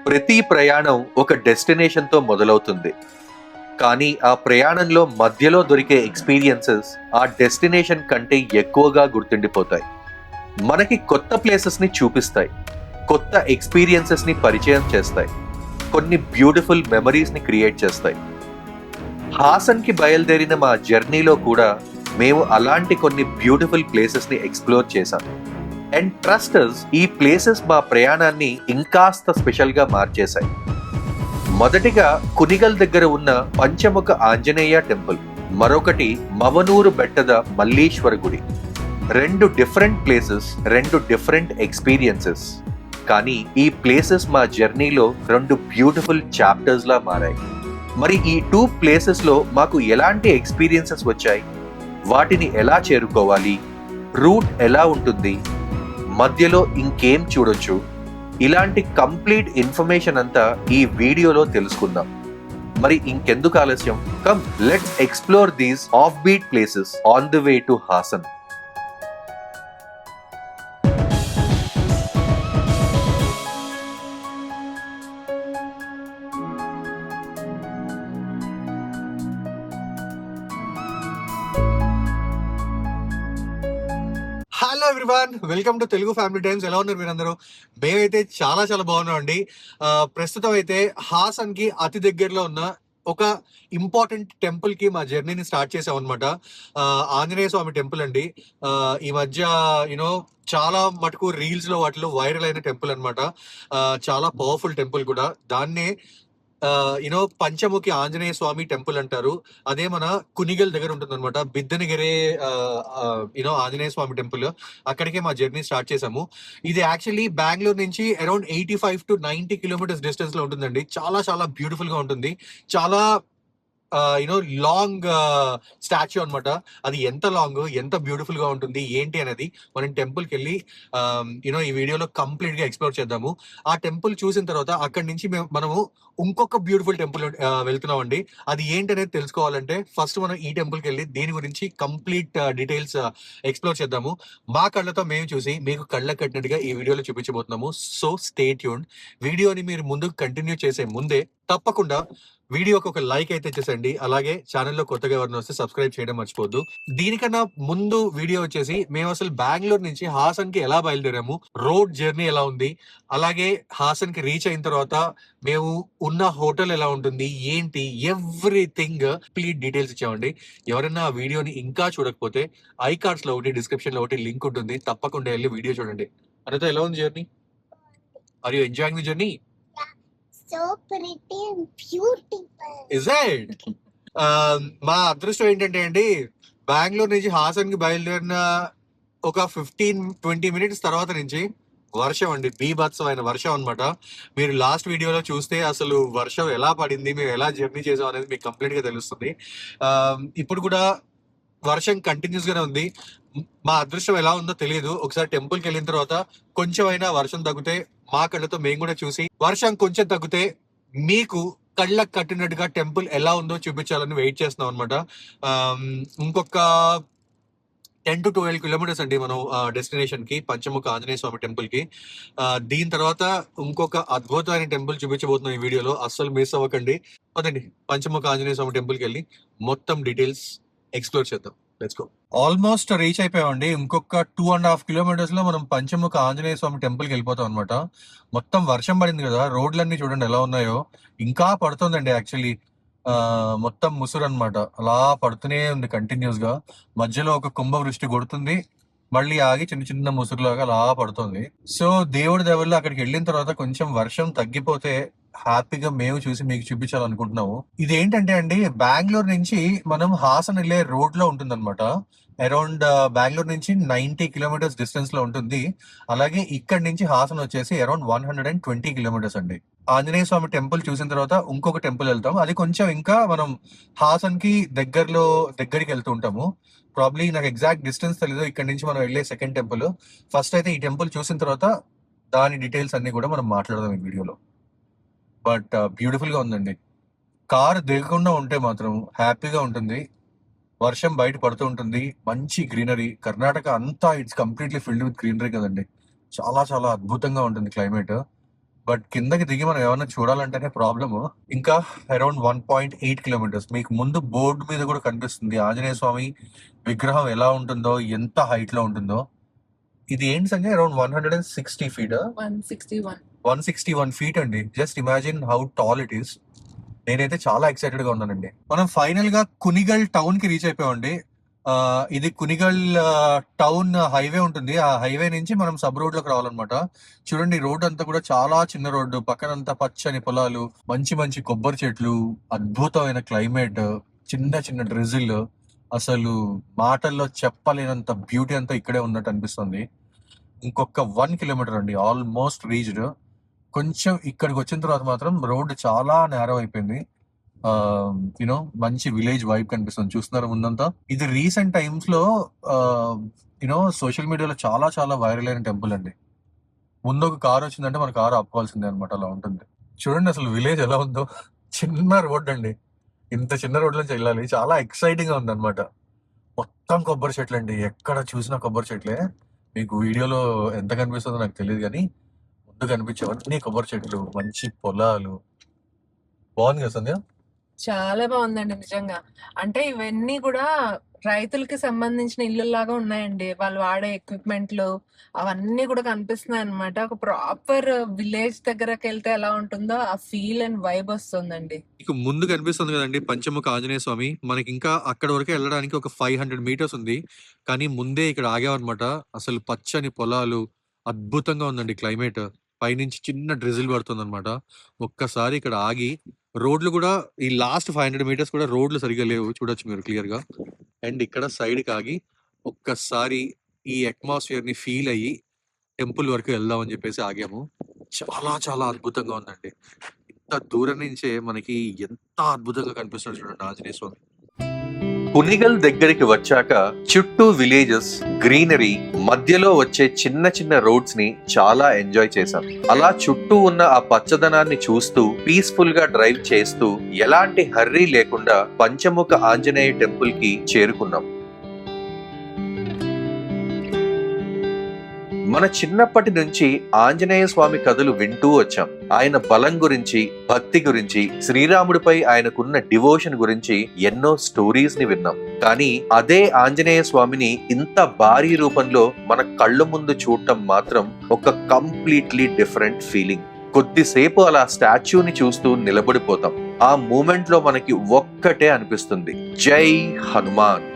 ప్రతి ప్రయాణం ఒక డెస్టినేషన్తో మొదలవుతుంది. కానీ ఆ ప్రయాణంలో మధ్యలో దొరికే ఎక్స్పీరియన్సెస్ ఆ డెస్టినేషన్ కంటే ఎక్కువగా గుర్తుండిపోతాయి. మనకి కొత్త ప్లేసెస్ని చూపిస్తాయి, కొత్త ఎక్స్పీరియన్సెస్ని పరిచయం చేస్తాయి, కొన్ని బ్యూటిఫుల్ మెమరీస్ని క్రియేట్ చేస్తాయి. హాసన్కి బయలుదేరిన మా జర్నీలో కూడా మేము అలాంటి కొన్ని బ్యూటిఫుల్ ప్లేసెస్ని ఎక్స్ప్లోర్ చేశాం. అండ్ ట్రస్టర్స్ ఈ ప్లేసెస్ మా ప్రయాణాన్ని ఇంకాస్త స్పెషల్గా మార్చేశాయి. మొదటిగా కునిగల్ దగ్గర ఉన్న పంచముఖ ఆంజనేయ టెంపుల్, మరొకటి మవనూరు బెట్టద మల్లీశ్వర గుడి. రెండు డిఫరెంట్ ప్లేసెస్, రెండు డిఫరెంట్ ఎక్స్పీరియన్సెస్. కానీ ఈ ప్లేసెస్ మా జర్నీలో రెండు బ్యూటిఫుల్ చాప్టర్స్ లా మారాయి. మరి ఈ టూ ప్లేసెస్ లో మాకు ఎలాంటి ఎక్స్పీరియన్సెస్ వచ్చాయి, వాటిని ఎలా చేరుకోవాలి, రూట్ ఎలా ఉంటుంది, మధ్యలో ఇంకేం చూడొచ్చు, ఇలాంటి కంప్లీట్ ఇన్ఫర్మేషన్ అంతా ఈ వీడియోలో తెలుసుకుందాం. మరి ఇంకెందుకు ఆలస్యం, come let's explore these off beat places on the way to Haasan. Hello everyone, welcome to Telugu family times. ఎలా ఉన్నారు మీరందరూ? మేమైతే చాలా చాలా బాగున్నాం అండి. ప్రస్తుతం అయితే హాసన్ కి అతి దగ్గరలో ఉన్న ఒక ఇంపార్టెంట్ టెంపుల్ కి మా జర్నీని స్టార్ట్ చేసాం అనమాట. ఆంజనేయ స్వామి టెంపుల్ అండి. ఈ మధ్య యూనో చాలా మటుకు రీల్స్ లో వాటిలో వైరల్ అయిన టెంపుల్ అనమాట. చాలా పవర్ఫుల్ టెంపుల్ కూడా. దాన్నే పంచముఖి ఆంజనేయ స్వామి టెంపుల్ అంటారు. అదే మన కునిగల్ దగ్గర ఉంటుంది అనమాట. బిద్దనగిరే ఆంజనేయ స్వామి టెంపుల్. అక్కడికే మా జర్నీ స్టార్ట్ చేసాము. ఇది యాక్చువల్లీ బెంగళూరు నుంచి అరౌండ్ 85 to 90 కిలోమీటర్స్ డిస్టెన్స్ లో ఉంటుందండి. చాలా చాలా బ్యూటిఫుల్ గా ఉంటుంది. చాలా లాంగ్ స్టాచ్యూ అనమాట. అది ఎంత లాంగ్, ఎంత బ్యూటిఫుల్ గా ఉంటుంది ఏంటి అనేది మనం టెంపుల్ కి వెళ్ళి ఈ వీడియోలో కంప్లీట్ గా ఎక్స్ప్లోర్ చేద్దాము. ఆ టెంపుల్ చూసిన తర్వాత అక్కడి నుంచి మనము ఇంకొక బ్యూటిఫుల్ టెంపుల్ వెళ్తున్నాం అండి. అది ఏంటి అనేది తెలుసుకోవాలంటే ఫస్ట్ మనం ఈ టెంపుల్ కి వెళ్ళి దీని గురించి కంప్లీట్ డీటెయిల్స్ ఎక్స్ప్లోర్ చేద్దాము. మా కళ్ళతో మేము చూసి మీకు కళ్ళ కట్టినట్టుగా ఈ వీడియోలో చూపించబోతున్నాము. So stay tuned. వీడియోని మీరు ముందుకు కంటిన్యూ చేసే ముందే తప్పకుండా వీడియోకి ఒక లైక్ అయితే చేసండి. అలాగే ఛానల్లో కొత్తగా ఎవరైనా వస్తే సబ్స్క్రైబ్ చేయడం మర్చిపోద్దు. దీనికన్నా ముందు వీడియో వచ్చేసి మేము అసలు బెంగళూరు నుంచి హాసన్ కి ఎలా బయలుదేరాము, రోడ్ జర్నీ ఎలా ఉంది, అలాగే హాసన్ కి రీచ్ అయిన తర్వాత మేము ఉన్న హోటల్ ఎలా ఉంటుంది ఏంటి, ఎవ్రీథింగ్ కంప్లీట్ డీటెయిల్స్ ఇచ్చామండి. ఎవరైనా ఆ వీడియోని ఇంకా చూడకపోతే ఐ కార్డ్స్ లో ఒకటి, డిస్క్రిప్షన్ లో ఒకటి లింక్ ఉంటుంది. తప్పకుండా వెళ్ళి వీడియో చూడండి. అనిత, ఎలా ఉంది journey? Are you enjoying the journey? So pretty and beautiful. Is it? మా అదృష్టం ఏంటంటే అండి, బెంగళూరు నుంచి హాసన్ కి బయలుదేరిన ఒక 15-20 మినిట్స్ తర్వాత నుంచి వర్షం అండి, బీభత్సమైన వర్షం అనమాట. మీరు లాస్ట్ వీడియోలో చూస్తే అసలు వర్షం ఎలా పడింది, మేము ఎలా జర్నీ చేసాం అనేది మీకు కంప్లీట్ గా తెలుస్తుంది. ఇప్పుడు కూడా వర్షం కంటిన్యూస్ గానే ఉంది. మా అదృష్టం ఎలా ఉందో తెలియదు. ఒకసారి టెంపుల్ కి వెళ్ళిన తర్వాత కొంచెం అయినా వర్షం తగ్గితే మా కళ్ళతో మేము కూడా చూసి, వర్షం కొంచెం తగ్గితే మీకు కళ్ళకు కట్టినట్టుగా టెంపుల్ ఎలా ఉందో చూపించాలని వెయిట్ చేస్తున్నాం అనమాట. ఇంకొక 10 to 12 కిలోమీటర్స్ అండి మనం డెస్టినేషన్ కి, పంచముఖ ఆంజనేయ స్వామి టెంపుల్ కి. దీని తర్వాత ఇంకొక అద్భుతమైన టెంపుల్ చూపించబోతున్నాం ఈ వీడియోలో. అస్సలు మిస్ అవ్వకండి. అదండి, పంచముఖ ఆంజనేయ స్వామి టెంపుల్ కి వెళ్ళి మొత్తం డీటెయిల్స్ ఎక్స్ప్లోర్ చేద్దాం. Let's go. ఆల్మోస్ట్ రీచ్ అయిపోయామండి. ఇంకొక 2.5 కిలోమీటర్స్ లో మనం పంచముఖ ఆంజనేయ స్వామి టెంపుల్ కి వెళ్ళిపోతాం అనమాట. మొత్తం వర్షం పడింది కదా, రోడ్లన్నీ చూడండి ఎలా ఉన్నాయో. ఇంకా పడుతుందండి యాక్చువల్లీ. మొత్తం ముసురు అనమాట, అలా పడుతూనే ఉంది కంటిన్యూస్ గా. మధ్యలో ఒక కుంభవృష్టి కొడుతుంది, మళ్ళీ ఆగి చిన్న చిన్న ముసురులాగా అలా పడుతుంది. సో దేవుడి దెవల్లో అక్కడికి వెళ్ళిన తర్వాత కొంచెం వర్షం తగ్గిపోతే హ్యాపీగా మేము చూసి మీకు చూపించాలనుకుంటున్నాము. ఇది ఏంటంటే అండి, బెంగళూరు నుంచి మనం హాసన్ వెళ్ళే రోడ్ లో ఉంటుంది అనమాట. అరౌండ్ బెంగళూరు నుంచి 90 కిలోమీటర్స్ డిస్టెన్స్ లో ఉంటుంది. అలాగే ఇక్కడ నుంచి హాసన్ వచ్చేసి అరౌండ్ 120 కిలోమీటర్స్ అండి. ఆంజనేయ స్వామి టెంపుల్ చూసిన తర్వాత ఇంకొక టెంపుల్ వెళ్తాం. అది కొంచెం ఇంకా మనం హాసన్ కి దగ్గరికి వెళ్తూ ఉంటాము. ప్రాబ్లీ నాకు ఎగ్జాక్ట్ డిస్టెన్స్ తెలియదు ఇక్కడ నుంచి మనం వెళ్ళే సెకండ్ టెంపుల్. ఫస్ట్ అయితే ఈ టెంపుల్ చూసిన తర్వాత దాని డీటెయిల్స్ అన్ని కూడా మనం మాట్లాడదాం ఈ వీడియోలో. బట్ బ్యూటిఫుల్ గా ఉందండి. కారు దిగకుండా ఉంటే మాత్రం హ్యాపీగా ఉంటుంది. వర్షం బయట పడుతూ ఉంటుంది, మంచి గ్రీనరీ. కర్ణాటక అంతా it's completely filled with greenery కదండి. చాలా చాలా అద్భుతంగా ఉంటుంది క్లైమేట్. బట్ కిందకి దిగి మనం ఏమన్నా చూడాలంటేనే ప్రాబ్లమ్. ఇంకా అరౌండ్ 1.8 కిలోమీటర్స్. మీకు ముందు బోర్డు మీద కూడా కనిపిస్తుంది ఆంజనేయ స్వామి విగ్రహం ఎలా ఉంటుందో, ఎంత హైట్ లో ఉంటుందో. ఇది ఏంటి సంజయ్, అరౌండ్ 160 ఫీట్ 161 ఫీట్ అండి. Just imagine how tall it is. నేనైతే చాలా ఎక్సైటెడ్ గా ఉన్నానండి. మనం ఫైనల్ గా కునిగల్ టౌన్ కి రీచ్ అయిపోయామండి. ఇది కునిగల్ టౌన్ హైవే ఉంటుంది. ఆ హైవే నుంచి మనం సబ్ రోడ్ లోకి రావాలన్నమాట. చూడండి, రోడ్ అంతా కూడా చాలా చిన్న రోడ్డు, పక్కనంతా పచ్చని పొలాలు, మంచి మంచి కొబ్బరి చెట్లు, అద్భుతమైన క్లైమేట్, చిన్న చిన్న డ్రిజిల్. అసలు మాటల్లో చెప్పలేనంత బ్యూటీ అంతా ఇక్కడే ఉన్నట్టు అనిపిస్తుంది. ఇంకొక 1 కిలోమీటర్ అండి, ఆల్మోస్ట్ రీచ్డ్. కొంచెం ఇక్కడికి వచ్చిన తర్వాత మాత్రం రోడ్డు చాలా నేరో అయిపోయింది. యూనో మంచి విలేజ్ వైబ్ కనిపిస్తుంది. చూస్తున్నారు ముందంతా. ఇది రీసెంట్ టైమ్స్ లో యూనో సోషల్ మీడియాలో చాలా చాలా వైరల్ అయిన టెంపుల్ అండి. ముందు ఒక కార్ వచ్చిందంటే మన కారు ఆపుకోవాల్సిందే అనమాట, అలా ఉంటుంది. చూడండి అసలు విలేజ్ ఎలా ఉందో. చిన్న రోడ్ అండి, ఇంత చిన్న రోడ్ నుంచి వెళ్ళాలి. చాలా ఎక్సైటింగ్ గా ఉంది అనమాట. మొత్తం కొబ్బరి చెట్లు అండి, ఎక్కడ చూసినా కొబ్బరి చెట్లే. మీకు వీడియోలో ఎంత కనిపిస్తుందో నాకు తెలియదు, కానీ ముందు కనిపించేవన్నీ కొబ్బరి చెట్లు, మంచి పొలాలు. బాగుంది కదా సంధ్య? చాలా బాగుందండి నిజంగా. అంటే ఇవన్నీ కూడా రైతులకి సంబంధించిన ఇల్లులాగా ఉన్నాయండి. వాళ్ళు వాడే ఎక్విప్మెంట్లు అవన్నీ కూడా కనిపిస్తున్నాయి అన్నమాట. ఒక ప్రాపర్ విలేజ్ దగ్గరకు వెళ్తే ఎలా ఉంటుందో ఆ ఫీల్ అండ్ వైబ్ వస్తుందండి. ఇక ముందు కనిపిస్తుంది కదండి పంచముఖ ఆంజనేయ స్వామి. మనకి ఇంకా అక్కడ వరకు వెళ్ళడానికి ఒక 500 మీటర్స్ ఉంది, కానీ ముందే ఇక్కడ ఆగామన్నమాట. అసలు పచ్చని పొలాలు, అద్భుతంగా ఉందండి క్లైమేట్. పైనుంచి చిన్న డ్రిజిల్ పడుతుంది అనమాట. ఒక్కసారి ఇక్కడ ఆగి, రోడ్లు కూడా ఈ లాస్ట్ 500 మీటర్స్ కూడా రోడ్లు సరిగా లేవు, చూడొచ్చు మీరు క్లియర్ గా. అండ్ ఇక్కడ సైడ్ కి ఆగి ఒక్కసారి ఈ అట్మాస్ఫియర్ ని ఫీల్ అయ్యి టెంపుల్ వరకు వెళ్దాం అని చెప్పేసి ఆగాము. చాలా చాలా అద్భుతంగా ఉందండి. ఇంత దూరం నుంచే మనకి ఎంత అద్భుతంగా కనిపిస్తుంది చూడండి ఆంజనేయ స్వామి. కునిగల్ దగ్గరికి వచ్చాక చుట్టూ విలేజెస్, గ్రీనరీ, మధ్యలో వచ్చే చిన్న చిన్న రోడ్స్ ని చాలా ఎంజాయ్ చేశాం. అలా చుట్టూ ఉన్న ఆ పచ్చదనాన్ని చూస్తూ పీస్ఫుల్ గా డ్రైవ్ చేస్తూ ఎలాంటి హర్రీ లేకుండా పంచముఖ ఆంజనేయ టెంపుల్ కి చేరుకున్నాం. మన చిన్నప్పటి నుంచి ఆంజనేయ స్వామి కథలు వింటూ వచ్చాం. ఆయన బలం గురించి, భక్తి గురించి, శ్రీరాముడిపై ఆయనకున్న డివోషన్ గురించి ఎన్నో స్టోరీస్ ని విన్నాం. కానీ అదే ఆంజనేయ స్వామిని ఇంత భారీ రూపంలో మన కళ్ళ ముందు చూడటం మాత్రం ఒక కంప్లీట్లీ డిఫరెంట్ ఫీలింగ్. కొద్దిసేపు అలా స్టాచ్యూని చూస్తూ నిలబడిపోతాం. ఆ మూమెంట్ లో మనకి ఒక్కటే అనిపిస్తుంది, జై హనుమాన్.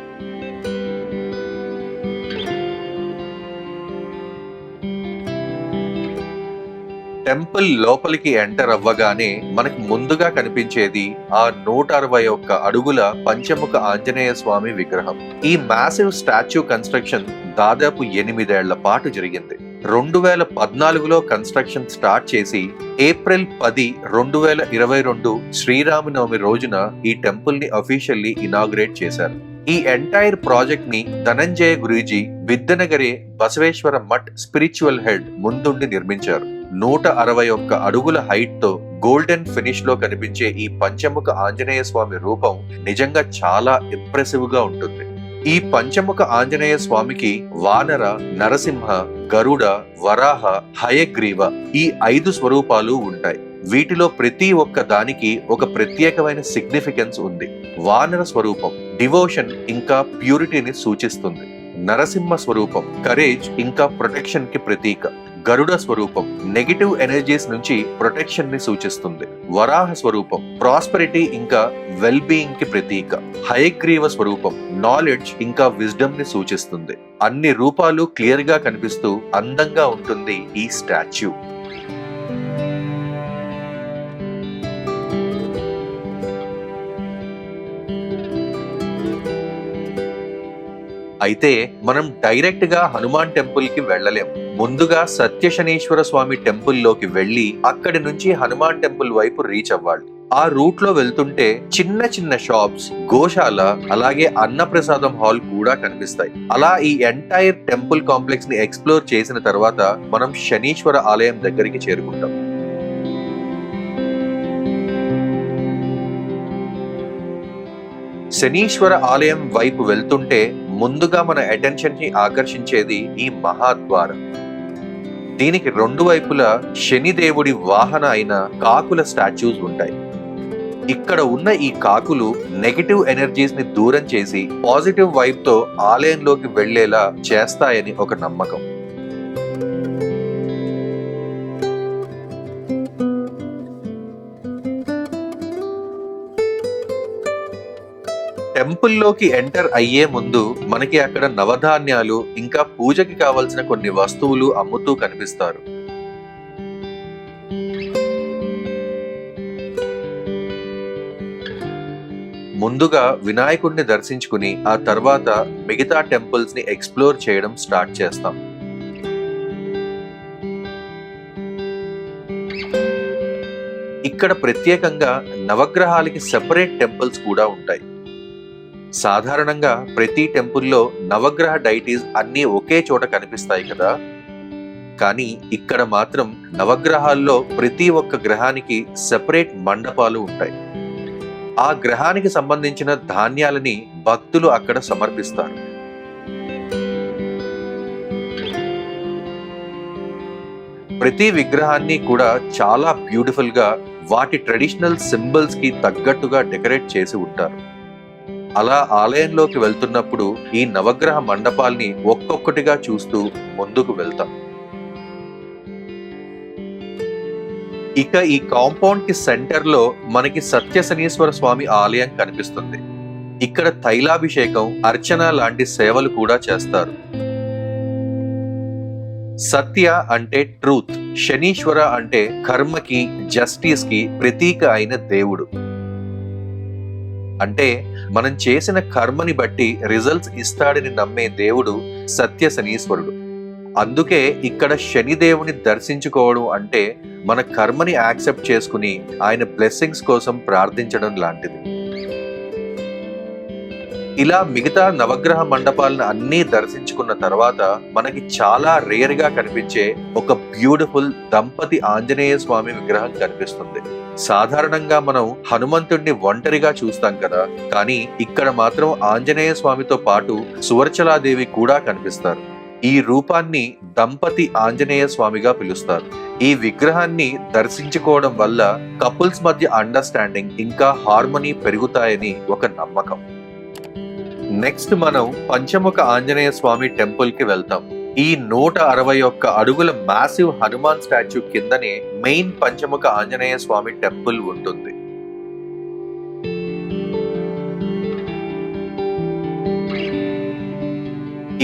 టెంపుల్ లోపలికి ఎంటర్ అవ్వగానే మనకి ముందుగా కనిపించేది ఆ 161 అడుగుల పంచముఖ ఆంజనేయ స్వామి విగ్రహం. ఈ మ్యాసివ్ స్టాచ్యూ కన్స్ట్రక్షన్ దాదాపు 8 ఏళ్ల పాటు జరిగింది. 2014లో కన్స్ట్రక్షన్ స్టార్ట్ చేసి ఏప్రిల్ 10, 2022 శ్రీరామనవమి రోజున ఈ టెంపుల్ ని అఫీషియల్లీ ఇనాగ్రేట్ చేశారు. ఈ ఎంటైర్ ప్రాజెక్ట్ ని ధనంజయ గురూజీ విద్యనగరే బసవేశ్వర మఠ్ స్పిరిచువల్ హెడ్ ముందుండి నిర్మించారు. 161 అడుగుల హైట్ తో గోల్డెన్ ఫినిష్ లో కనిపించే ఈ పంచముఖ ఆంజనేయ స్వామి రూపం నిజంగా చాలా ఇంప్రెసివ్ గా ఉంటుంది. ఈ పంచముఖ ఆంజనేయ స్వామికి వానర, నరసింహ, గరుడ, వరాహ, హయగ్రీవ ఈ 5 స్వరూపాలు ఉంటాయి. వీటిలో ప్రతి ఒక్క దానికి ఒక ప్రత్యేకమైన సిగ్నిఫికెన్స్ ఉంది. వానర స్వరూపం డివోషన్ ఇంకా ప్యూరిటీని సూచిస్తుంది. నరసింహ స్వరూపం కరేజ్ ఇంకా ప్రొటెక్షన్ కి ప్రతీక. గరుడ స్వరూపం నెగటివ్ ఎనర్జీస్ నుంచి ప్రొటెక్షన్ ని సూచిస్తుంది. వరాహ స్వరూపం ప్రాస్పెరిటీ ఇంకా వెల్ బీయింగ్ కి ప్రతీక. హయగ్రీవ స్వరూపం నాలెడ్జ్ ఇంకా విజ్డమ్ ని సూచిస్తుంది. అన్ని రూపాలు క్లియర్ గా కనిపిస్తూ అందంగా ఉంటుంది ఈ స్టాచ్యూ. అయితే మనం డైరెక్ట్ గా హనుమాన్ టెంపుల్ కి వెళ్ళలేం. ముందుగా సత్యశనీశ్వర స్వామి టెంపుల్ లోకి వెళ్లి అక్కడి నుంచి హనుమాన్ టెంపుల్ వైపు రీచ్ అవ్వాలి. ఆ రూట్ లో వెళ్తుంటే చిన్న చిన్న షాప్స్, గోశాల, అలాగే అన్నప్రసాదం హాల్ కూడా కనిపిస్తాయి. అలా ఈ ఎంటైర్ టెంపుల్ కాంప్లెక్స్ ని ఎక్స్ప్లోర్ చేసిన తర్వాత మనం శనీశ్వర ఆలయం దగ్గరికి చేరుకుంటాం. శనీశ్వర ఆలయం వైపు వెళ్తుంటే ముందుగా మన అటెన్షన్ ని ఆకర్షించేది ఈ మహాద్వారం. దీనికి రెండు వైపులా శనిదేవుడి వాహన అయిన కాకుల స్టాచ్యూస్ ఉంటాయి. ఇక్కడ ఉన్న ఈ కాకులు నెగటివ్ ఎనర్జీస్ ని దూరం చేసి పాజిటివ్ వైబ్ తో ఆలయంలోకి వెళ్లేలా చేస్తాయని ఒక నమ్మకం. టెంపుల్లోకి ఎంటర్ అయ్యే ముందు మనకి అక్కడ నవధాన్యాలు ఇంకా పూజకి కావలసిన కొన్ని వస్తువులు అమ్ముతూ కనిపిస్తారు. ముందుగా వినాయకుడిని దర్శించుకుని ఆ తర్వాత మిగతా టెంపుల్స్ ని ఎక్స్ప్లోర్ చేయడం స్టార్ట్ చేస్తాం. ఇక్కడ ప్రత్యేకంగా నవగ్రహాలకి సెపరేట్ టెంపుల్స్ కూడా ఉంటాయి. సాధారణంగా ప్రతి టెంపుల్లో నవగ్రహ డైటీస్ అన్నీ ఒకే చోట కనిపిస్తాయి కదా, కానీ ఇక్కడ మాత్రం నవగ్రహాల్లో ప్రతి ఒక్క గ్రహానికి సెపరేట్ మండపాలు ఉంటాయి. ఆ గ్రహానికి సంబంధించిన ధాన్యాలని భక్తులు అక్కడ సమర్పిస్తారు. ప్రతి విగ్రహాన్ని కూడా చాలా బ్యూటిఫుల్ గా వాటి ట్రెడిషనల్ సింబల్స్ కి తగ్గట్టుగా డెకరేట్ చేసి ఉంటారు. అలా ఆలయంలోకి వెళ్తున్నప్పుడు ఈ నవగ్రహ మండపాల్ని ఒక్కొక్కటిగా చూస్తూ ముందుకు వెళ్తాం. ఇక ఈ కాంపౌండ్ కి సెంటర్ లో మనకి సత్యశనీశ్వర స్వామి ఆలయం కనిపిస్తుంది. ఇక్కడ తైలాభిషేకం, అర్చన లాంటి సేవలు కూడా చేస్తారు. సత్య అంటే ట్రూత్, శనీశ్వర అంటే కర్మకి, జస్టిస్ కి ప్రతీక అయిన దేవుడు. అంటే మనం చేసిన కర్మని బట్టి రిజల్ట్స్ ఇస్తాడని నమ్మే దేవుడు సత్య శనీశ్వరుడు. అందుకే ఇక్కడ శనిదేవుని దర్శించుకోవడం అంటే మన కర్మని యాక్సెప్ట్ చేసుకుని ఆయన బ్లెస్సింగ్స్ కోసం ప్రార్థించడం లాంటిది. ఇలా మిగతా నవగ్రహ మండపాలను అన్నీ దర్శించుకున్న తర్వాత మనకి చాలా రేర్ గా కనిపించే ఒక బ్యూటిఫుల్ దంపతి ఆంజనేయ స్వామి విగ్రహం కనిపిస్తుంది. సాధారణంగా మనం హనుమంతుడిని ఒంటరిగా చూస్తాం కదా, కానీ ఇక్కడ మాత్రం ఆంజనేయ స్వామితో పాటు సువర్చలాదేవి కూడా కనిపిస్తారు. ఈ రూపాన్ని దంపతి ఆంజనేయ స్వామిగా పిలుస్తారు. ఈ విగ్రహాన్ని దర్శించుకోవడం వల్ల కపుల్స్ మధ్య అండర్స్టాండింగ్ ఇంకా హార్మనీ పెరుగుతాయని ఒక నమ్మకం. నెక్స్ట్ మనం పంచముఖ ఆంజనేయ స్వామి టెంపుల్ కి వెళ్తాం. ఈ 161 అడుగుల మ్యాసివ్ హనుమాన్ స్టాచ్యూ కిందనే మెయిన్ పంచముఖ ఆంజనేయ స్వామి టెంపుల్ ఉంటుంది.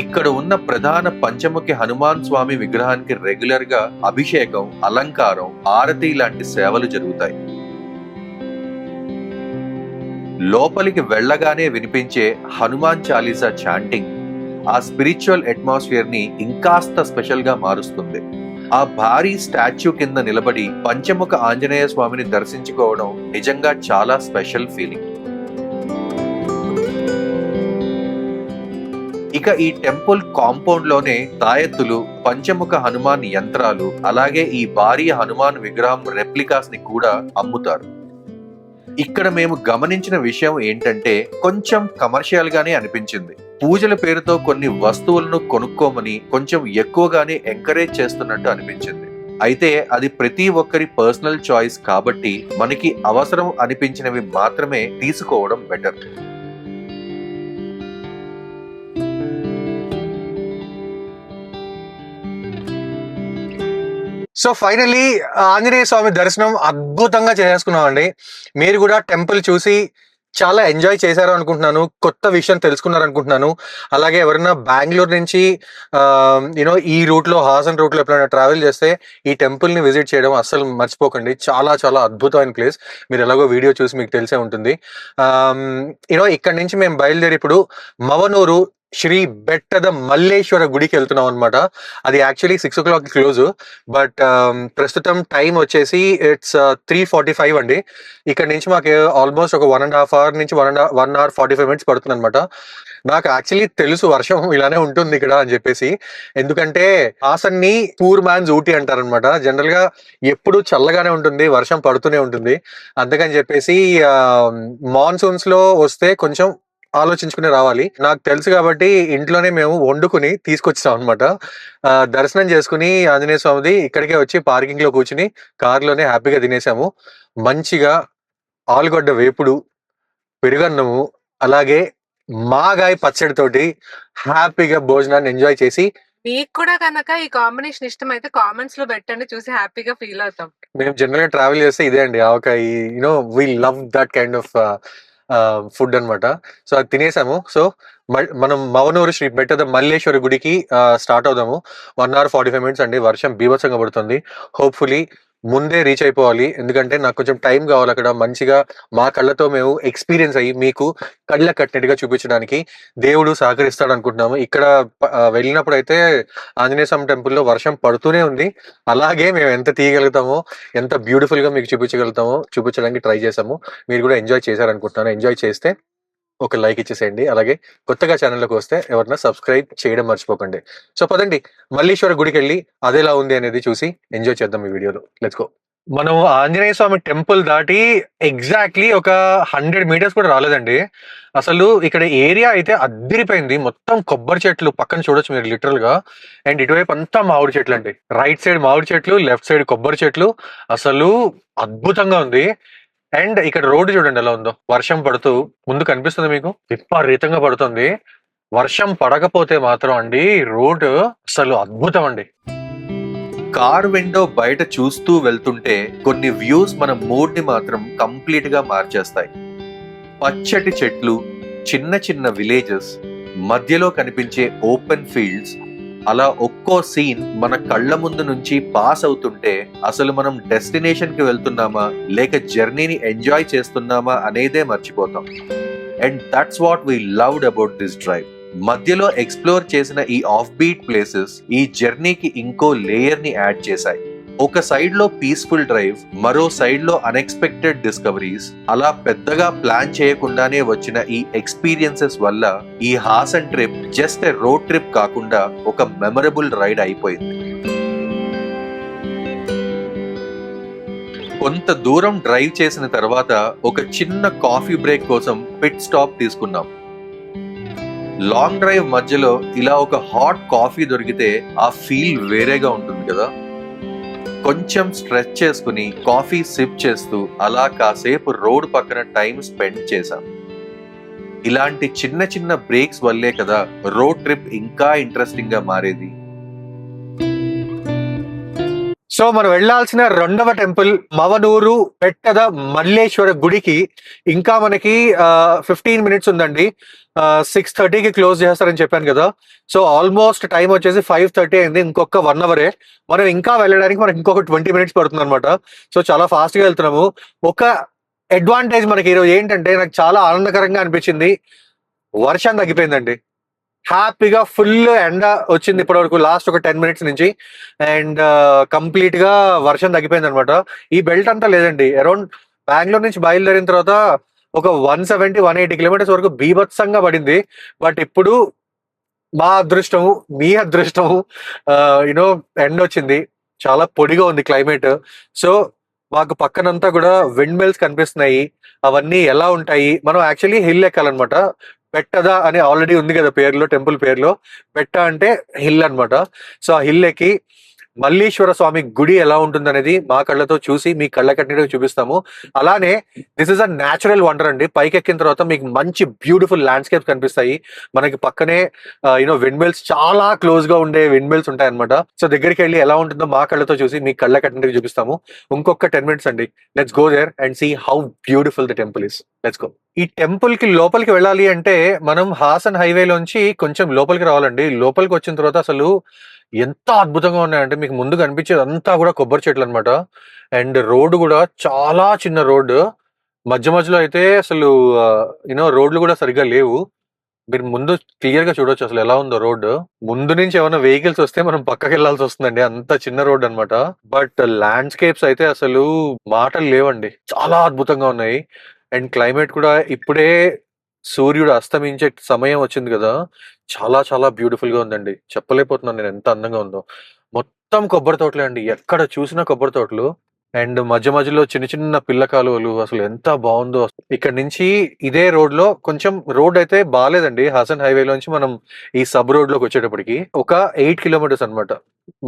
ఇక్కడ ఉన్న ప్రధాన పంచముఖి హనుమాన్ స్వామి విగ్రహానికి రెగ్యులర్ గా అభిషేకం, అలంకారం, ఆరతి లాంటి సేవలు జరుగుతాయి. లోపలికి వెళ్ళగానే వినిపించే హనుమాన్ చాలీసా చాంటింగ్ ఆ స్పిరిచువల్ అట్మాస్ఫియర్ ని ఇంకాస్త స్పెషల్ గా మారుస్తుంది. ఆ భారీ స్టాచ్యూ కింద నిలబడి పంచముఖ ఆంజనేయ స్వామిని దర్శించుకోవడం నిజంగా చాలా స్పెషల్ ఫీలింగ్. ఇక ఈ టెంపుల్ కాంపౌండ్ లోనే తాయెత్తులు, పంచముఖ హనుమాన్ యంత్రాలు, అలాగే ఈ భారీ హనుమాన్ విగ్రహం రెప్లికాస్ ని కూడా అమ్ముతారు. ఇక్కడ మేము గమనించిన విషయం ఏంటంటే కొంచెం కమర్షియల్ గానే అనిపించింది. పూజల పేరుతో కొన్ని వస్తువులను కొనుక్కోమని కొంచెం ఎక్కువగానే ఎంకరేజ్ చేస్తున్నట్టు అనిపించింది. అయితే అది ప్రతి ఒక్కరి పర్సనల్ చాయిస్ కాబట్టి మనకి అవసరం అనిపించినవి మాత్రమే తీసుకోవడం బెటర్. సో ఫైనలీ ఆంజనేయ స్వామి దర్శనం అద్భుతంగా చేసుకున్నాం అండి. మీరు కూడా టెంపుల్ చూసి చాలా ఎంజాయ్ చేశారు అనుకుంటున్నాను, కొత్త విషయం తెలుసుకున్నారు అనుకుంటున్నాను. అలాగే ఎవరైనా బెంగళూరు నుంచి ఈ రూట్లో, హాసన్ రూట్లో ఎప్పుడైనా ట్రావెల్ చేస్తే ఈ టెంపుల్ని విజిట్ చేయడం అస్సలు మర్చిపోకండి. చాలా చాలా అద్భుతమైన ప్లేస్. మీరు ఎలాగో వీడియో చూసి మీకు తెలిసే ఉంటుంది. ఇక్కడ నుంచి మేము బయలుదేరి ఇప్పుడు మవనూరు శ్రీ బెట్టద మల్లేశ్వర గుడికి వెళ్తున్నాం అనమాట. అది యాక్చువల్లీ 6 o'clock క్లోజ్, బట్ ప్రస్తుతం టైం వచ్చేసి ఇట్స్ 3:45 అండి. ఇక్కడ నుంచి మాకు ఆల్మోస్ట్ ఒక 1.5 hour నుంచి 1 hour 45 minutes పడుతుంది అనమాట. నాకు యాక్చువల్లీ తెలుసు వర్షం ఇలానే ఉంటుంది ఇక్కడ అని చెప్పేసి, ఎందుకంటే హాసన్ని పూర్ మ్యాన్స్ ఊటీ అంటారనమాట. జనరల్ గా ఎప్పుడు చల్లగానే ఉంటుంది, వర్షం పడుతూనే ఉంటుంది. అందుకని చెప్పేసి మాన్సూన్స్ లో వస్తే కొంచెం ఆలోచించుకుని రావాలి. నాకు తెలుసు కాబట్టి ఇంట్లోనే మేము వండుకుని తీసుకొచ్చాం అనమాట. దర్శనం చేసుకుని ఆంజనేయ స్వామిది ఇక్కడికే వచ్చి పార్కింగ్ లో కూర్చుని కారులోనే హ్యాపీగా తినేసాము. మంచిగా ఆలుగడ్డ వేపుడు, పెరుగన్నము, అలాగే మాగాయ పచ్చడితోటి హ్యాపీగా భోజనాన్ని ఎంజాయ్ చేసి, మీకు కూడా కనుక ఈ కాంబినేషన్ ఇష్టం అయితే కామెంట్స్ లో పెట్టండి, చూసి హ్యాపీగా ఫీల్ అవుతాం. మేము జనరల్ గా ట్రావెల్ చేస్తే ఇదే అండి avakaya. We love that kind of food అన్నమాట. సో అది తినేసాము. సో మనం మవనూరు శ్రీ బెట్టద మల్లేశ్వర గుడికి స్టార్ట్ అవుదాము. 1 hour 45 minutes అండి. వర్షం బీభత్సంగా పడుతుంది. హోప్ఫుల్లీ ముందే రీచ్ అయిపోవాలి, ఎందుకంటే నాకు కొంచెం టైం కావాలి అక్కడ మంచిగా మా కళ్ళతో మేము ఎక్స్పీరియన్స్ అయ్యి మీకు కళ్ళ కట్టినట్టుగా చూపించడానికి దేవుడు సహకరిస్తాడు అనుకుంటున్నాము. ఇక్కడ వెళ్ళినప్పుడు అయితే ఆంజనేయ స్వామి టెంపుల్లో వర్షం పడుతూనే ఉంది. అలాగే మేము ఎంత తీయగలుగుతామో, ఎంత బ్యూటిఫుల్ గా మీకు చూపించగలుగుతామో చూపించడానికి ట్రై చేసాము. మీరు కూడా ఎంజాయ్ చేశారనుకుంటున్నాను. ఎంజాయ్ చేస్తే ఒక లైక్ ఇచ్చేసేయండి. అలాగే కొత్తగా ఛానల్లోకి వస్తే ఎవరైనా సబ్స్క్రైబ్ చేయడం మర్చిపోకండి. సో పదండి మల్లీశ్వర గుడికి వెళ్ళి అదెలా ఉంది అనేది చూసి ఎంజాయ్ చేద్దాం ఈ వీడియోలో. Let's go. మనం ఆంజనేయ స్వామి టెంపుల్ దాటి ఎగ్జాక్ట్లీ ఒక 100 meters కూడా రాలేదండి. అసలు ఇక్కడ ఏరియా అయితే అద్దిరిపోయింది. మొత్తం కొబ్బరి చెట్లు పక్కన చూడొచ్చు మీరు లిటరల్ గా. అండ్ ఇటువైపు అంతా మామిడి చెట్లు అండి. రైట్ సైడ్ మామిడి చెట్లు, లెఫ్ట్ సైడ్ కొబ్బరి చెట్లు. అసలు అద్భుతంగా ఉంది. అండ్ ఇక్కడ రోడ్డు చూడండి ఎలా ఉందో. వర్షం పడుతూ ముందు కనిపిస్తుంది మీకు, విపరీతంగా పడుతుంది. వర్షం పడకపోతే మాత్రం అండి రోడ్డు అసలు అద్భుతం అండి. కార్ విండో బయట చూస్తూ వెళ్తుంటే కొన్ని వ్యూస్ మన మూడ్ ని మాత్రం కంప్లీట్ గా మార్చేస్తాయి. పచ్చటి చెట్లు, చిన్న చిన్న విలేజెస్, మధ్యలో కనిపించే ఓపెన్ ఫీల్డ్స్, అలా ఒక్కో సీన్ మన కళ్ళ ముందు నుంచి పాస్ అవుతుంటే అసలు మనం డెస్టినేషన్ కి వెళ్తున్నామా లేక జర్నీని ఎంజాయ్ చేస్తున్నామా అనేదే మర్చిపోతాం. And that's what we loved about this drive. మధ్యలో ఎక్స్ప్లోర్ చేసిన ఈ ఆఫ్ బీట్ ప్లేసెస్ ఈ జర్నీకి ఇంకో లేయర్ ని యాడ్ చేశాయి. ఒక సైడ్ లో పీస్ఫుల్ డ్రైవ్, మరో సైడ్ లో అన్ఎక్స్పెక్టెడ్ డిస్కవరీస్. అలా పెద్దగా ప్లాన్ చేయకుండానే వచ్చిన ఈ ఎక్స్పీరియన్సెస్ వల్ల ఈ Haasan trip just a road trip కాకుండా ఒక మెమరబుల్ రైడ్ అయిపోయింది. కొంత దూరం డ్రైవ్ చేసిన తర్వాత ఒక చిన్న కాఫీ బ్రేక్ కోసం పిట్ స్టాప్ తీసుకున్నాం. లాంగ్ డ్రైవ్ మధ్యలో ఇలా ఒక హాట్ కాఫీ దొరికితే ఆ ఫీల్ వేరేగా ఉంటుంది కదా. కొంచెం స్ట్రెచ్ చేసుకుని కాఫీ సిప్ చేస్తూ అలా కాసేపు రోడ్ పక్కన టైం స్పెండ్ చేశాం. ఇలాంటి చిన్న చిన్న బ్రేక్స్ వల్లే కదా రోడ్ ట్రిప్ ఇంకా ఇంట్రెస్టింగ్ గా మారేది. సో మనం వెళ్లాల్సిన రెండవ టెంపుల్ మవనూరు పెట్టద మల్లేశ్వర గుడికి ఇంకా మనకి 15 minutes ఉందండి. 6:30కి క్లోజ్ చేస్తారని చెప్పాను కదా. సో ఆల్మోస్ట్ టైం వచ్చేసి 5:30 అయింది. ఇంకొక 1 hour మనం ఇంకా వెళ్ళడానికి మనకి ఇంకొక 20 minutes పడుతుంది అనమాట. సో చాలా ఫాస్ట్ గా వెళ్తున్నాము. ఒక అడ్వాంటేజ్ మనకి ఈరోజు ఏంటంటే నాకు చాలా ఆనందకరంగా అనిపించింది, వర్షం తగ్గిపోయిందండి. హ్యాపీగా ఫుల్ ఎండ వచ్చింది ఇప్పటి వరకు లాస్ట్ ఒక 10 minutes నుంచి. అండ్ కంప్లీట్ గా వర్షం తగ్గిపోయింది అనమాట. ఈ బెల్ట్ అంతా లేదండి. అరౌండ్ బెంగళూరు నుంచి బయలుదేరిన తర్వాత ఒక 170-180 kilometers వరకు బీభత్సంగా పడింది. బట్ ఇప్పుడు మా అదృష్టము, మీ అదృష్టము, ఎండ వచ్చింది. చాలా పొడిగా ఉంది క్లైమేట్. సో మాకు పక్కనంతా కూడా విండ్ మిల్స్ కనిపిస్తున్నాయి. అవన్నీ ఎలా ఉంటాయి, మనం యాక్చువల్లీ హిల్ ఎక్కాలన్నమాట. పెట్టదా అని ఆల్రెడీ ఉంది కదా పేరులో, టెంపుల్ పేరులో. పెట్ట అంటే హిల్ అన్నమాట. సో ఆ హిల్ ఎక్కి మల్లీశ్వర స్వామి గుడి ఎలా ఉంటుంది అనేది మా కళ్ళతో చూసి మీ కళ్ళ కట్టినట్టుగా చూపిస్తాము. అలానే this is a natural wonder అండి. పైకి ఎక్కిన తర్వాత మీకు మంచి బ్యూటిఫుల్ ల్యాండ్స్కేప్స్ కనిపిస్తాయి. మనకి పక్కనే విండ్ మిల్స్, చాలా క్లోజ్ గా ఉండే విండ్ మిల్స్ ఉంటాయి అనమాట. సో దగ్గరికి వెళ్ళి ఎలా ఉంటుందో మా కళ్ళతో చూసి మీ కళ్ళ కట్టినట్టుగా చూపిస్తాము. ఇంకొక 10 minutes అండి. Let's go there and see how beautiful the temple is. Let's go. ఈ టెంపుల్ కి లోపలికి వెళ్ళాలి అంటే మనం హాసన్ హైవేలోంచి కొంచెం లోపలికి రావాలండి. లోపలికి వచ్చిన తర్వాత అసలు ఎంత అద్భుతంగా ఉన్నాయంటే మీకు ముందు కనిపించేది అంతా కూడా కొబ్బరి చెట్లు అనమాట. అండ్ రోడ్డు కూడా చాలా చిన్న రోడ్డు. మధ్య మధ్యలో అయితే అసలు రోడ్లు కూడా సరిగ్గా లేవు. మీరు ముందు క్లియర్ గా చూడొచ్చు అసలు ఎలా ఉందో రోడ్డు. ముందు నుంచి ఏమైనా వెహికల్స్ వస్తే మనం పక్కకి వెళ్లాల్సి వస్తుందండి, అంత చిన్న రోడ్ అనమాట. బట్ ల్యాండ్స్కేప్స్ అయితే అసలు మాటలు లేవండి, చాలా అద్భుతంగా ఉన్నాయి. అండ్ క్లైమేట్ కూడా ఇప్పుడే సూర్యుడు అస్తమించే సమయం వచ్చింది కదా, చాలా చాలా బ్యూటిఫుల్ గా ఉందండి. చెప్పలేకపోతున్నాను నేను ఎంత అందంగా ఉందో. మొత్తం కొబ్బరి తోటలే అండి, ఎక్కడ చూసినా కొబ్బరి తోటలు. అండ్ మధ్య మధ్యలో చిన్న చిన్న పిల్ల కాలువలు అసలు ఎంత బాగుందో. ఇక్కడ నుంచి ఇదే రోడ్ లో కొంచెం రోడ్ అయితే బాగాలేదండి. హాసన్ హైవే లోంచి మనం ఈ సబ్ రోడ్ లోకి వచ్చేటప్పటికి ఒక 8 కిలోమీటర్స్ అనమాట.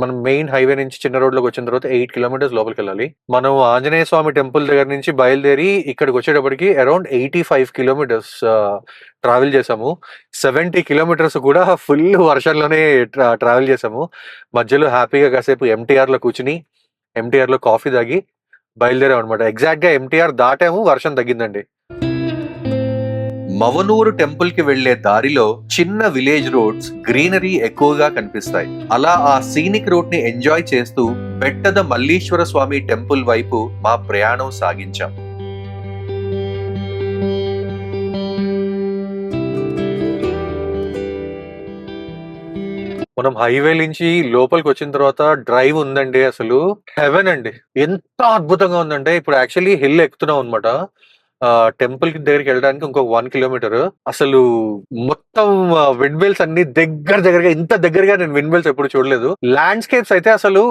మనం మెయిన్ హైవే నుంచి చిన్న రోడ్ లోకి వచ్చిన తర్వాత 8 కిలోమీటర్స్ లోపలికి వెళ్ళాలి. మనం ఆంజనేయ స్వామి టెంపుల్ దగ్గర నుంచి బయలుదేరి ఇక్కడికి వచ్చేటప్పటికి అరౌండ్ 85 కిలోమీటర్స్ ట్రావెల్ చేసాము. 70 కిలోమీటర్స్ కూడా ఫుల్ వర్షంలోనే ట్రావెల్ చేసాము. మధ్యలో హ్యాపీగా కాసేపు ఎంటీఆర్ లో కూర్చుని ఎంటీఆర్ లో కాఫీ తాగి బయలుదేరాం అనమాట. ఎగ్జాక్ట్ గా ఎంటీఆర్ దాటాము, వర్షం తగ్గిందండి. మవనూరు టెంపుల్ కి వెళ్లే దారిలో చిన్న విలేజ్ రోడ్స్, గ్రీనరీ ఎక్కువగా కనిపిస్తాయి. అలా ఆ సీనిక్ రూట్ ని ఎంజాయ్ చేస్తూ బెట్టద మల్లీశ్వర స్వామి టెంపుల్ వైపు మా ప్రయాణం సాగించాం. మనం హైవే నుంచి లోపలికి వచ్చిన తర్వాత డ్రైవ్ ఉందండి, అసలు హెవెన్ అండి. ఎంత అద్భుతంగా ఉందంటే ఇప్పుడు యాక్చువల్లీ హిల్ ఎక్కుతున్నాం అనమాట. టెంపుల్ దగ్గరికి వెళ్ళడానికి ఇంకొక 1 కిలోమీటర్. అసలు మొత్తం విండ్ మిల్స్ అన్ని దగ్గరగా, ఇంత దగ్గరగా నేను విండ్ మిల్స్ ఎప్పుడు చూడలేదు. ల్యాండ్స్కేప్స్ అయితే అసలు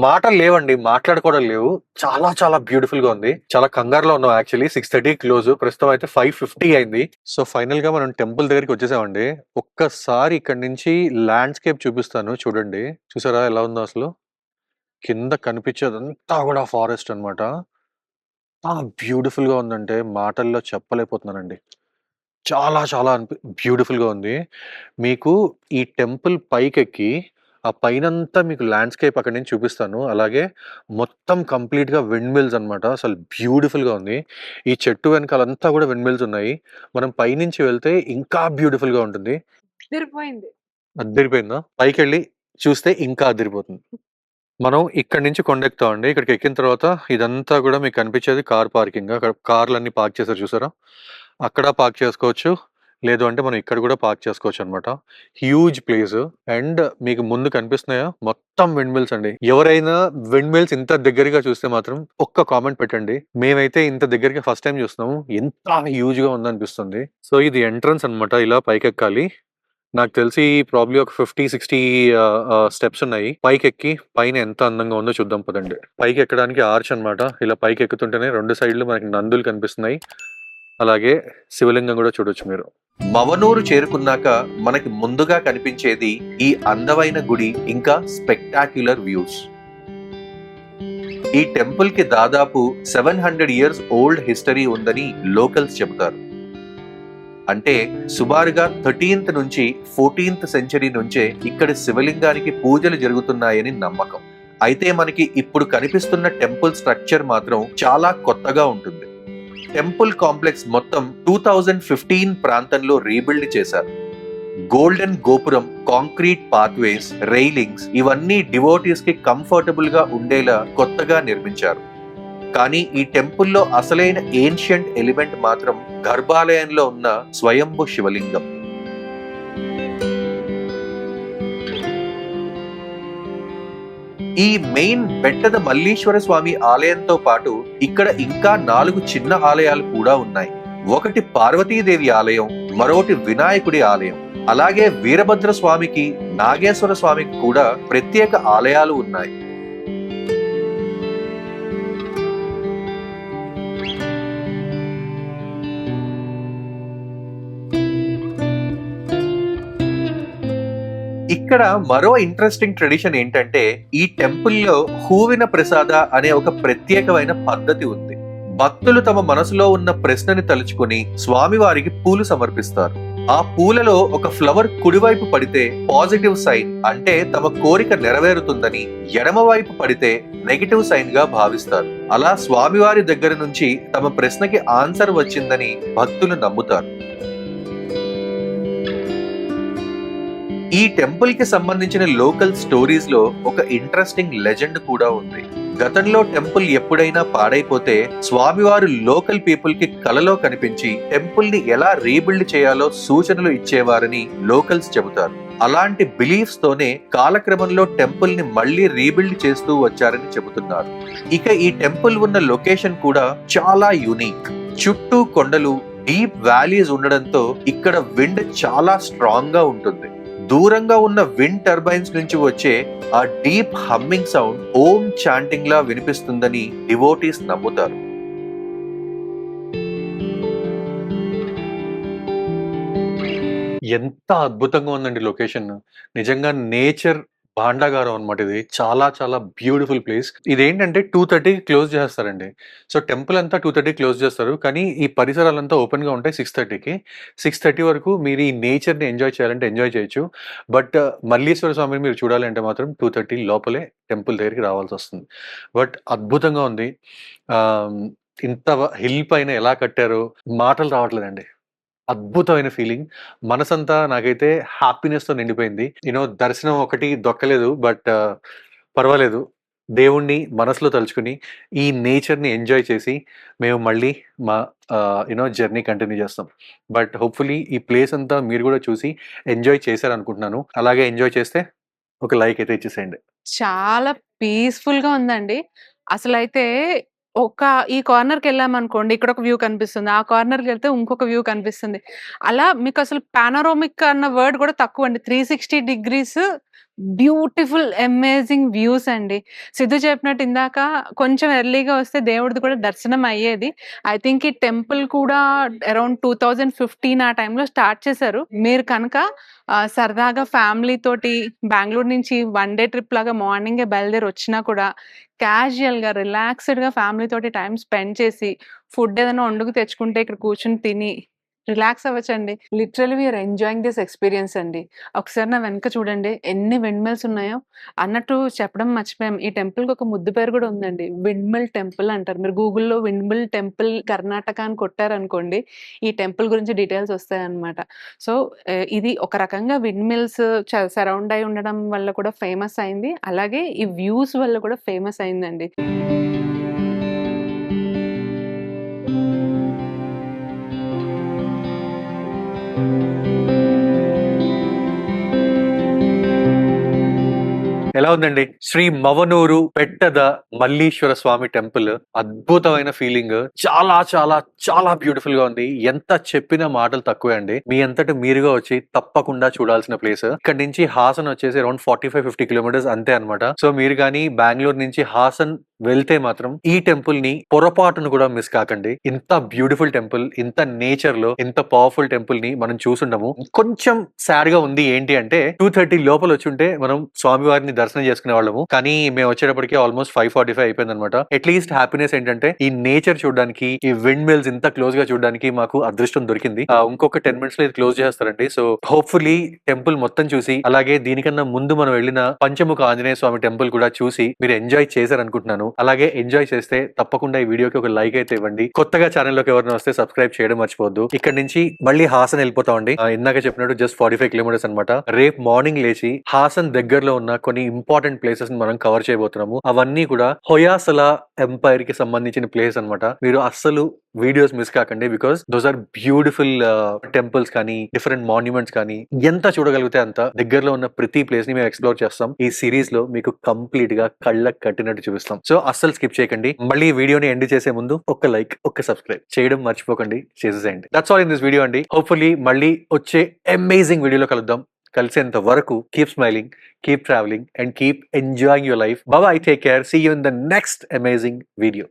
మాటలు లేవండి, మాట్లాడుకోవడం లేవు. చాలా చాలా బ్యూటిఫుల్ గా ఉంది. చాలా కంగారులో ఉన్నాం యాక్చువల్లీ. 6:30 క్లోజ్, ప్రస్తుతం అయితే 5:50 అయింది. సో ఫైనల్ గా మనం టెంపుల్ దగ్గరికి వచ్చేసామండి. ఒక్కసారి ఇక్కడ నుంచి ల్యాండ్స్కేప్ చూపిస్తాను చూడండి. చూసారా ఎలా ఉందో అసలు? కింద కనిపించేదంతా కూడా ఫారెస్ట్ అన్నమాట. బ్యూటిఫుల్ గా ఉందంటే మాటల్లో చెప్పలేకపోతున్నానండి. చాలా చాలా బ్యూటిఫుల్ గా ఉంది. మీకు ఈ టెంపుల్ పైకెక్కి ఆ పైనంతా మీకు ల్యాండ్స్కేప్ అక్కడి నుంచి చూపిస్తాను. అలాగే మొత్తం కంప్లీట్ గా విండ్ మిల్స్ అనమాట. అసలు బ్యూటిఫుల్ గా ఉంది. ఈ చెట్టు వెనకాలంతా కూడా విండ్ మిల్స్ ఉన్నాయి. మనం పైనుంచి వెళ్తే ఇంకా బ్యూటిఫుల్ గా ఉంటుంది. అదిరిపోయిందా? పైకి వెళ్ళి చూస్తే ఇంకా అదిరిపోతుంది. మనం ఇక్కడి నుంచి కొండెక్కుతామండి. ఇక్కడికి ఎక్కిన తర్వాత ఇదంతా కూడా మీకు కనిపించేది కార్ పార్కింగ్. అక్కడ కార్లన్నీ పార్క్ చేశారు చూసారా? అక్కడ పార్క్ చేసుకోవచ్చు, లేదు అంటే మనం ఇక్కడ కూడా పార్క్ చేసుకోవచ్చు అనమాట. Huge place. అండ్ మీకు ముందు కనిపిస్తున్నాయా మొత్తం విండ్ మిల్స్ అండి. ఎవరైనా విండ్ మిల్స్ ఇంత దగ్గరగా చూస్తే మాత్రం ఒక్క కామెంట్ పెట్టండి. మేమైతే ఇంత దగ్గరగా ఫస్ట్ టైం చూస్తున్నాము, ఎంత హ్యూజ్ గా ఉందనిపిస్తుంది. సో ఇది ఎంట్రన్స్ అనమాట. ఇలా పైకెక్కాలి. నాకు తెలిసి ప్రాబ్లీ ఒక 50-60 స్టెప్స్ ఉన్నాయి. పైకి ఎక్కి పైన ఎంత అందంగా ఉందో చూద్దాం పదండి. పైకి ఎక్కడానికి ఆర్చ్ అన్నమాట. ఇలా పైకి ఎక్కుతుంటేనే 2 సైడ్లు మనకి నందులు కనిపిస్తున్నాయి. అలాగే శివలింగం కూడా చూడొచ్చు మీరు. మవనూరు చేరుకున్నాక మనకి ముందుగా కనిపించేది ఈ అందమైన గుడి, ఇంకా స్పెక్టాక్యులర్ వ్యూస్. ఈ టెంపుల్ కి దాదాపు 700 ఇయర్స్ ఓల్డ్ హిస్టరీ ఉందని లోకల్స్ చెబుతారు. అంటే సుమారుగా 13th నుంచి 14th సెంచరీ నుంచే ఇక్కడ శివలింగానికి పూజలు జరుగుతున్నాయని నమ్మకం. అయితే మనకి ఇప్పుడు కనిపిస్తున్న టెంపుల్ స్ట్రక్చర్ మాత్రం చాలా కొత్తగా ఉంటుంది. టెంపుల్ కాంప్లెక్స్ మొత్తం 2015 ప్రాంతంలో రీబిల్డ్ చేశారు. గోల్డెన్ గోపురం, కాంక్రీట్ పాత్వేస్, రైలింగ్స్ ఇవన్నీ డివోటీస్ కి కంఫర్టబుల్ గా ఉండేలా కొత్తగా నిర్మించారు. కానీ ఈ టెంపుల్లో అసలైన ఏన్షియంట్ ఎలిమెంట్ మాత్రం గర్భాలయంలో ఉన్న స్వయంభు శివలింగం. ఈ మెయిన్ బెట్టద మల్లీశ్వర స్వామి ఆలయంతో పాటు ఇక్కడ ఇంకా 4 చిన్న ఆలయాలు కూడా ఉన్నాయి. ఒకటి పార్వతీదేవి ఆలయం, మరోటి వినాయకుడి ఆలయం. అలాగే వీరభద్ర స్వామికి, నాగేశ్వర స్వామికి కూడా ప్రత్యేక ఆలయాలు ఉన్నాయి. ఇక్కడ మరో ఇంట్రెస్టింగ్ ట్రెడిషన్ ఏంటంటే ఈ టెంపుల్లో హూవిన ప్రసాద అనే ఒక ప్రత్యేకమైన పద్ధతి ఉంది. భక్తులు తమ మనసులో ఉన్న ప్రశ్నని తలుచుకుని స్వామివారికి పూలు సమర్పిస్తారు. ఆ పూలలో ఒక ఫ్లవర్ కుడివైపు పడితే పాజిటివ్ సైన్, అంటే తమ కోరిక నెరవేరుతుందని, ఎడమవైపు పడితే నెగిటివ్ సైన్ గా భావిస్తారు. అలా స్వామివారి దగ్గర నుంచి తమ ప్రశ్నకి ఆన్సర్ వచ్చిందని భక్తులు నమ్ముతారు. ఈ టెంపుల్ కి సంబంధించిన లోకల్ స్టోరీస్ లో ఒక ఇంట్రెస్టింగ్ లెజెండ్ కూడా ఉంది. గతంలో టెంపుల్ ఎప్పుడైనా పాడైపోతే స్వామివారు లోకల్ పీపుల్ కి కలలో కనిపించి టెంపుల్ ని ఎలా రీబిల్డ్ చేయాలో సూచనలు ఇచ్చేవారని లోకల్స్ చెబుతారు. అలాంటి బిలీఫ్స్ తోనే కాలక్రమంలో టెంపుల్ ని మళ్లీ రీబిల్డ్ చేస్తూ వచ్చారని చెబుతున్నారు. ఇక ఈ టెంపుల్ ఉన్న లొకేషన్ కూడా చాలా యూనిక్. చుట్టూ కొండలు, డీప్ వ్యాలీస్ ఉండడంతో ఇక్కడ విండ్ చాలా స్ట్రాంగ్ గా ఉంటుంది. దూరంగా ఉన్న విండ్ టర్బైన్స్ నుంచి వచ్చే ఆ డీప్ హమ్మింగ్ సౌండ్ ఓం చాంటింగ్ లా వినిపిస్తుందని డివోటీస్ నమ్ముతారు. ఎంత అద్భుతంగా ఉందండి లొకేషన్. నిజంగా నేచర్ భాండాగారం అనమాట ఇది. చాలా చాలా బ్యూటిఫుల్ ప్లేస్. ఇదేంటంటే 2:30కి క్లోజ్ చేస్తారండి. సో టెంపుల్ అంతా 2:30కి క్లోజ్ చేస్తారు. కానీ ఈ పరిసరాలంతా ఓపెన్‌గా ఉంటాయి 6:30కి. 6:30 వరకు మీరు ఈ నేచర్‌ని ఎంజాయ్ చేయాలంటే ఎంజాయ్ చేయొచ్చు. బట్ మల్లీశ్వర స్వామిని మీరు చూడాలి అంటే మాత్రం 2:30 లోపలే టెంపుల్ దగ్గరికి రావాల్సొస్తుంది. బట్ అద్భుతంగా ఉంది. ఆహ్, ఇంత హిల్ పైన ఎలా కట్టారో మాటలు రావట్లేదండి. అద్భుతమైన ఫీలింగ్. మనసంతా నాకైతే హ్యాపీనెస్‌తో నిండిపోయింది. దర్శనం ఒకటి దొక్కలేదు. బట్ పర్వాలేదు. దేవుడిని మనసులో తలుచుకొని, ఈ నేచర్‌ని ఎంజాయ్ చేసి, మేము మళ్ళీ మా జర్నీ కంటిన్యూ చేస్తాం. బట్ హోప్‌ఫుల్లీ ఈ ప్లేస్ అంతా మీరు కూడా చూసి ఎంజాయ్ చేశారనుకుంటున్నాను. అలాగే ఎంజాయ్ చేస్తే ఒక లైక్ అయితే ఇచ్చేసేయండి. చాలా పీస్‌ఫుల్‌గా ఉందండి. అసలైతే ఈ కార్నర్‌కెళ్ళామనుకోండి, ఇక్కడొక వ్యూ కనిపిస్తుంది. ఆ కార్నర్‌కెళ్తే ఇంకొక వ్యూ కనిపిస్తుంది. అలా మీకసలు పానోరామిక్ అన్న వర్డ్ కూడా తక్కువండి. 360 డిగ్రీస్ బ్యూటిఫుల్ అమేజింగ్ వ్యూస్ అండి. సిద్ధు చెప్పినట్టు ఇందాక కొంచెం ఎర్లీగా వస్తే దేవుడిది కూడా దర్శనం అయ్యేది. ఐ థింక్ ఈ టెంపుల్ కూడా అరౌండ్ 2015 ఆ టైంలో స్టార్ట్ చేశారు. మీరు కనుక సరదాగా ఫ్యామిలీ తోటి బెంగుళూరు నుంచి వన్ డే ట్రిప్ లాగా మార్నింగే బయలుదేరి వచ్చినా కూడా క్యాజుయల్‌గా, రిలాక్స్‌డ్‌గా ఫ్యామిలీ తోటి టైమ్ స్పెండ్ చేసి, ఫుడ్ ఏదైనా వండుకు తెచ్చుకుంటే ఇక్కడ కూర్చొని తిని రిలాక్స్ అవ్వచ్చండి. Literally we are enjoying this experience అండి. ఒకసారి నా వెనక చూడండి ఎన్ని విండ్ మిల్స్ ఉన్నాయో. అన్నట్టు చెప్పడం మర్చిపోయాం. ఈ టెంపుల్‌కి ఒక ముద్దు పేరు కూడా ఉందండి. విండ్ మిల్ టెంపుల్ అంటారు. మీరు గూగుల్‌లో విండ్ మిల్ టెంపుల్ కర్ణాటక అని కొట్టారనుకోండి, ఈ టెంపుల్ గురించి డీటెయిల్స్ వస్తాయన్నమాట. సో, ఇది ఒక రకంగా విండ్ మిల్స్ సరౌండ్ అయి ఉండడం వల్ల కూడా ఫేమస్ అయింది. అలాగే ఈ వ్యూస్ వల్ల కూడా ఫేమస్ అయిందండి. ఎలా ఉందండి? శ్రీ మవనూరు పెట్టద మల్లీశ్వర స్వామి టెంపుల్. అద్భుతమైన ఫీలింగ్. చాలా చాలా చాలా బ్యూటిఫుల్ గా ఉంది. ఎంత చెప్పిన మాటలు తక్కువే అండి. మీ అంతటి మీరుగా వచ్చి తప్పకుండా చూడాల్సిన ప్లేస్. ఇక్కడ నుంచి హాసన్ వచ్చేసి అరౌండ్ 45-50 కిలోమీటర్స్ అంతే అన్నమాట. సో మీరు కానీ బెంగళూరు నుంచి హాసన్ వెళ్తే మాత్రం ఈ టెంపుల్ ని పొరపాటును కూడా మిస్ కాకండి. ఇంత బ్యూటిఫుల్ టెంపుల్, ఇంత నేచర్ లో ఇంత పవర్ఫుల్ టెంపుల్ ని మనం చూసుండము. కొంచెం సాడ్ గా ఉంది ఏంటి అంటే 2:30 లోపల వచ్చుంటే మనం స్వామివారిని దర్శనం చేసుకునే వాళ్ళము. కానీ మేము వచ్చేటప్పటికి ఆల్మోస్ట్ 5:45 అయిపోయింది అనమాట. అట్లీస్ట్ హ్యాపీనెస్ ఏంటంటే ఈ నేచర్ చూడడానికి, ఈ విండ్ మిల్స్ ఇంత క్లోజ్ గా చూడడానికి మాకు అదృష్టం దొరికింది. ఇంకొక 10 మినిట్స్ లో ఇది క్లోజ్ చేస్తారండి. సో హోప్ఫుల్లీ టెంపుల్ మొత్తం చూసి, అలాగే దీనికన్నా ముందు మనం వెళ్ళిన పంచముఖ ఆంజనేయ స్వామి టెంపుల్ కూడా చూసి మీరు ఎంజాయ్ చేశారనుకుంటున్నాను. అలాగే ఎంజాయ్ చేస్తే తప్పకుండా ఈ వీడియోకి ఒక లైక్ అయితే ఇవ్వండి. కొత్తగా ఛానల్లోకి ఎవరైనా వస్తే సబ్స్క్రైబ్ చేయడం మర్చిపోవద్దు. ఇక్కడ నుంచి మళ్ళీ హాసన్ వెళ్ళిపోతామండి. ఇందాక చెప్పినట్టు జస్ట్ 45 కిలోమీటర్స్ అనమాట. రేపు మార్నింగ్ లేచి హాసన్ దగ్గరలో ఉన్న కొన్ని ఇంపార్టెంట్ ప్లేసెస్ మనం కవర్ చేయబోతున్నాము. అవన్నీ కూడా హొయాసల ఎంపైర్ కి సంబంధించిన ప్లేస్ అనమాట. మీరు అస్సలు వీడియోస్ మిస్ కాకండి. Because those are beautiful temples కానీ, డిఫరెంట్ మాన్యుమెంట్స్ కానీ, ఎంత చూడగలిగితే అంత దగ్గరలో ఉన్న ప్రతి ప్లేస్ ని మేము ఎక్స్ప్లోర్ చేస్తాం. ఈ సిరీస్ లో మీకు కంప్లీట్ గా కళ్ళకు కట్టినట్టు చూపిస్తాం. సో అస్సలు స్కిప్ చేయకండి. మళ్ళీ ఈ వీడియోని ఎండ్ చేసే ముందు ఒక లైక్, ఒక సబ్స్క్రైబ్ చేయడం మర్చిపోకండి. చేసేసేయండి. That's all in this video అండి. హోప్ఫుల్లీ మళ్ళీ వచ్చే అమేజింగ్ వీడియోలో కలుద్దాం. కలిసేంత వరకు keep smiling, keep travelling and keep enjoying your life. Bye bye, take care. See you in the next amazing video.